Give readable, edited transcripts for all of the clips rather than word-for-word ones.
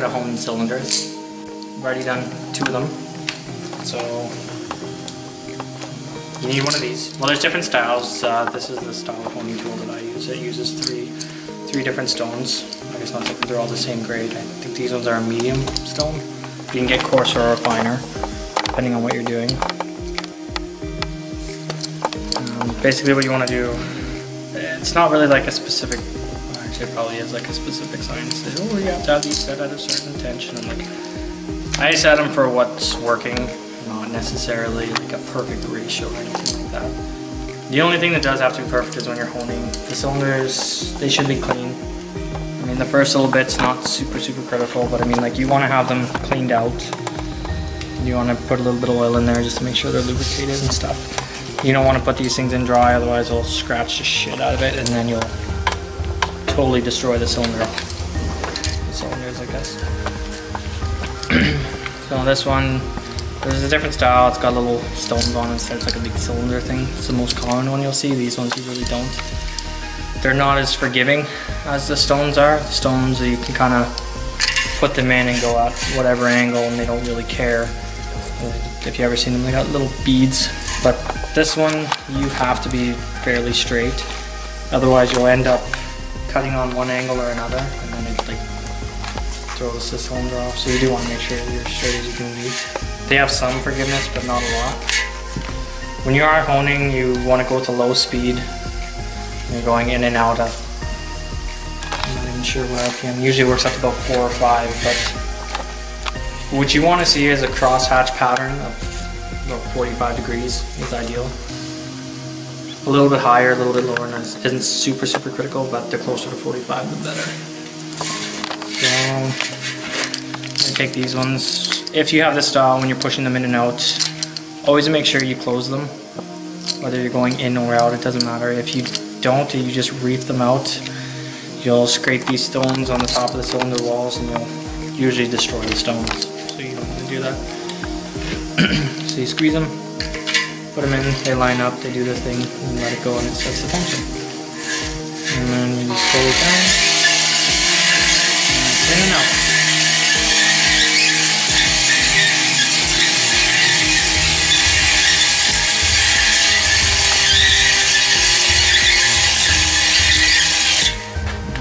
to hone the cylinders. I've already done 2 of them. So you need one of these. Well, there's different styles. This is the style of honing tool that I use. It uses three different stones. I guess not that they're all the same grade. I think these ones are a medium stone. You can get coarser or finer, depending on what you're doing. Basically what you want to do, it's not really like a specific, actually it probably is like a specific science. Oh, you have to have these set at a certain tension. And like, I set them for what's working, not necessarily like a perfect ratio or anything like that. The only thing that does have to be perfect is when you're honing the cylinders. They should be clean. I mean, the first little bit's not super critical, but I mean, like, you want to have them cleaned out. You want to put a little bit of oil in there just to make sure they're lubricated and stuff. You don't want to put these things in dry, otherwise it'll scratch the shit out of it, and then you'll totally destroy the cylinder. The cylinders, I guess. So this one, there's a different style. It's got little stones on it, so it's like a big cylinder thing. It's the most common one you'll see. These ones you really don't. They're not as forgiving as the stones are. The stones, you can kind of put them in and go at whatever angle, and they don't really care. If you ever seen them, they got little beads. But this one, you have to be fairly straight. Otherwise, you'll end up cutting on one angle or another, and then it like throws the cylinder off. So you do want to make sure you're as straight as you can be. They have some forgiveness, but not a lot. When you are honing, you want to go to low speed. You're going in and out of, I'm not even sure what RPM. Usually works up to about 4 or 5, but what you want to see is a crosshatch pattern of about 45 degrees is ideal. A little bit higher, a little bit lower, and isn't super critical, but the closer to 45 the better. So I'm gonna take these ones. If you have this style, when you're pushing them in and out, always make sure you close them. Whether you're going in or out, it doesn't matter. If you don't, you just reef them out. You'll scrape these stones on the top of the cylinder walls, and you'll usually destroy the stones. So you don't want to do that. So you squeeze them, put them in, they line up, they do their thing, and let it go, and it sets the tension. And then you just pull it down, and in and out.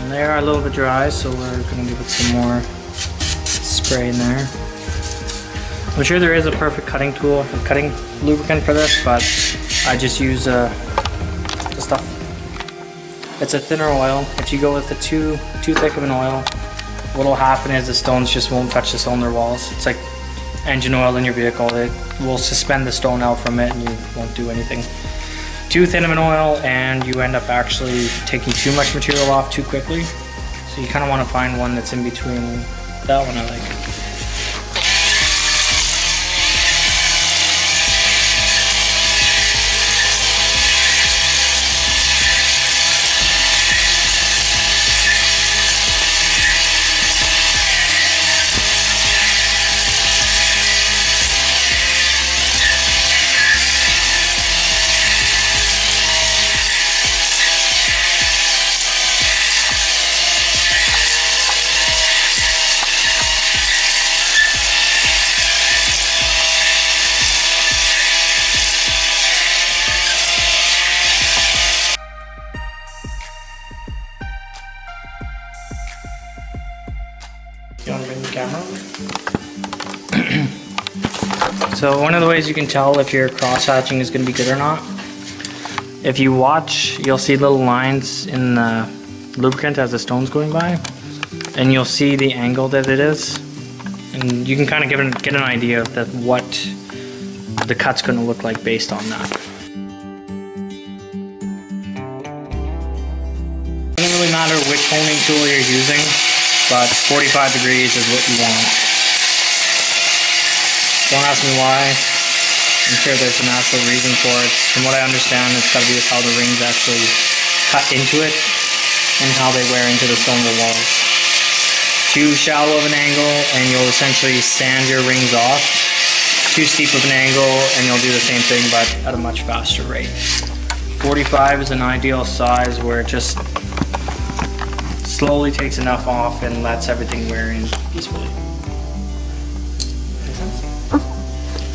And they are a little bit dry, so we're going to give it some more spray in there. I'm sure there is a perfect cutting tool, a cutting lubricant for this, but I just use the stuff. It's a thinner oil. If you go with the too thick of an oil, what'll happen is the stones just won't touch the cylinder walls. It's like engine oil in your vehicle. It will suspend the stone out from it, and you won't do anything. Too thin of an oil, and you end up actually taking too much material off too quickly. So you kind of want to find one that's in between. That one I like. You want to bring the camera over? So one of the ways you can tell if your cross-hatching is going to be good or not, if you watch, you'll see little lines in the lubricant as the stone's going by, and you'll see the angle that it is, and you can kind of get an idea of what the cut's going to look like based on that. It doesn't really matter which honing tool you're using, but 45 degrees is what you want. Don't ask me why. I'm sure there's an actual reason for it. From what I understand, it's got to do with how the rings actually cut into it and how they wear into the cylinder walls. Too shallow of an angle and you'll essentially sand your rings off. Too steep of an angle and you'll do the same thing but at a much faster rate. 45 is an ideal size where it just slowly takes enough off and lets everything wear in. peacefully. Make sense?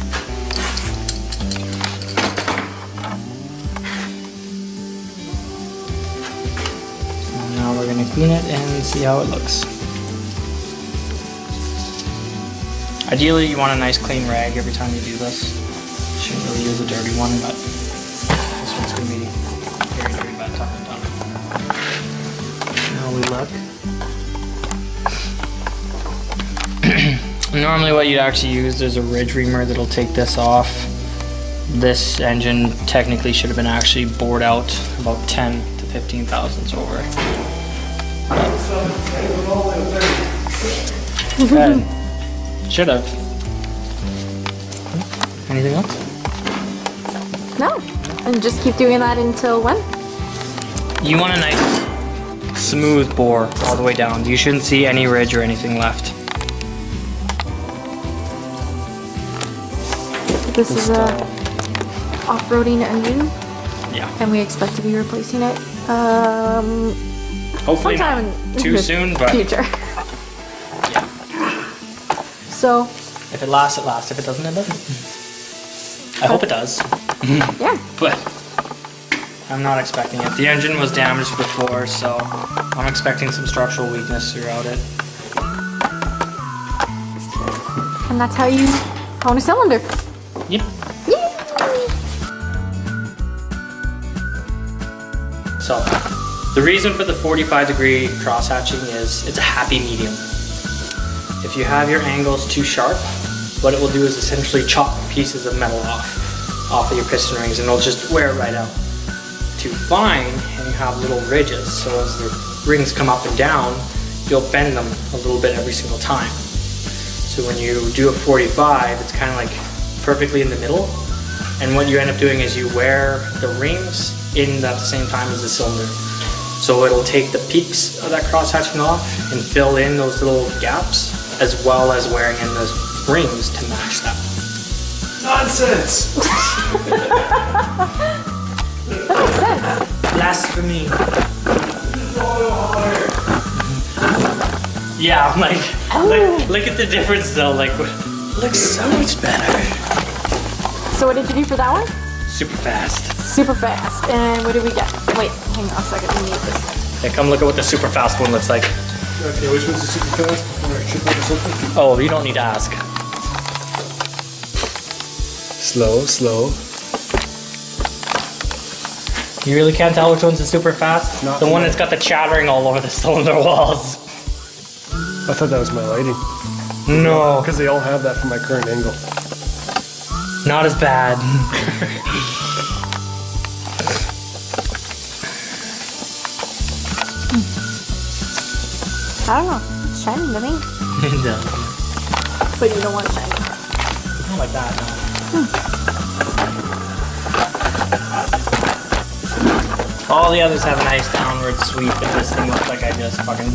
So now we're gonna clean it and see how it looks. Ideally, you want a nice clean rag every time you do this. Shouldn't really use a dirty one, but this one's gonna be very dirty by the time I'm done. Now we look. Normally what you'd actually use is a ridge reamer that'll take this off. This engine technically should have been actually bored out about 10 to 15 thousandths over. Good. Should have. Anything else? No. And just keep doing that until when? You want a nice smooth bore all the way down. You shouldn't see any ridge or anything left. This is a off-roading engine, Yeah. and we expect to be replacing it Hopefully sometime not in too the soon, but future. yeah. So, If it lasts, it lasts. If it doesn't, it doesn't. I hope it does, yeah. but I'm not expecting it. The engine was damaged before, so I'm expecting some structural weakness throughout it. And that's how you own a cylinder. Yep. Yay! So, the reason for the 45-degree cross-hatching is it's a happy medium. If you have your angles too sharp, what it will do is essentially chop pieces of metal off of your piston rings, and it'll just wear it right out. Too fine, and you have little ridges, so as the rings come up and down, you'll bend them a little bit every single time. So when you do a 45, it's kind of like perfectly in the middle, and what you end up doing is you wear the rings in at the same time as the cylinder. So it'll take the peaks of that cross-hatching off and fill in those little gaps, as well as wearing in the rings to match that. Nonsense! That makes sense. Blasphemy. Yeah, I'm like, look at the difference though, like, looks so much better. So what did you do for that one? Super fast. Super fast. And what did we get? Wait, hang on a second. We need this. Hey, come look at what the super fast one looks like. Okay, which one's the super fast? Before I trip over something? Oh, you don't need to ask. Slow, slow. You really can't tell which one's the super fast? Not The one yet. that's got the chattering all over the cylinder walls. I thought that was my lighting. No, Because they all have that from my current angle. not as bad. I don't know. It's shining to me. No, But you don't want it shiny. not like that, no. All the others have a nice downward sweep, and this thing looks like I just fucking